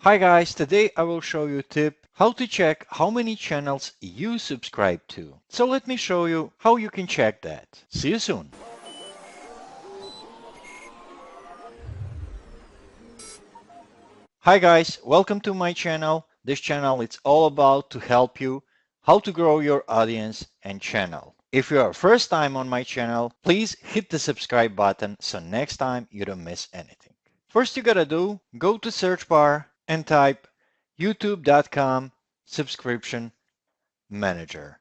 Hi guys, today I will show you a tip how to check how many channels you subscribe to. So let me show you how you can check that. See you soon. Hi guys, welcome to my channel. This channel is all about to help you how to grow your audience and channel. If you are first time on my channel, please hit the subscribe button so next time you don't miss anything. First you gotta do, go to search bar and type youtube.com subscription manager.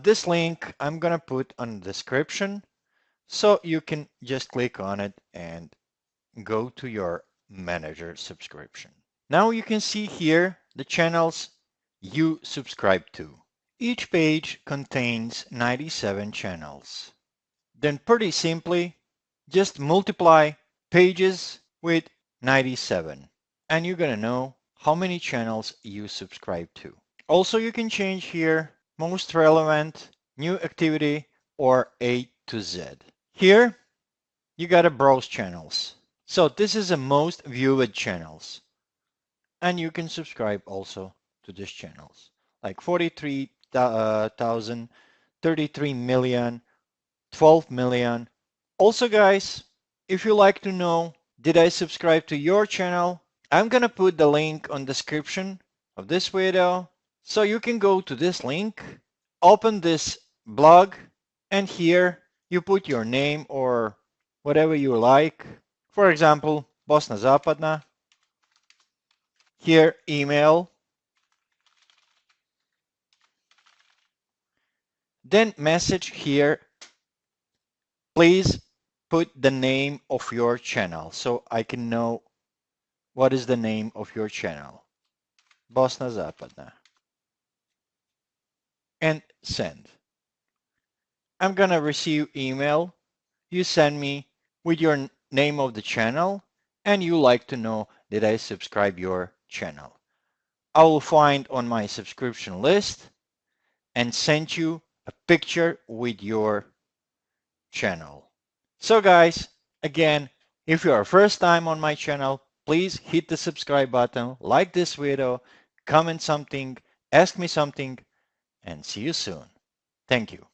This link I'm gonna put on the description so you can just click on it and go to your manager subscription. Now you can see here the channels you subscribe to. Each page contains 97 channels. Then pretty simply, just multiply pages with 97 and you're gonna know how many channels you subscribe to. Also, you can change here most relevant, new activity, or A to Z. Here, you gotta browse channels. So this is the most viewed channels. And you can subscribe also to these channels. Like 43,000, 33 million, 12 million. Also guys, if you like to know, did I subscribe to your channel? I'm gonna put the link on the description of this video. So you can go to this link, open this blog, and here you put your name or whatever you like. For example, Bosna Zapadna. Here, email. Then message here. Please put the name of your channel so I can know what is the name of your channel. Bosna Zapadna. And send. I'm gonna receive email. You send me with your name of the channel and you like to know did I subscribe your channel. I will find on my subscription list and send you a picture with your channel. So guys, again, if you are first time on my channel, please hit the subscribe button, like this video, comment something, ask me something, and see you soon. Thank you.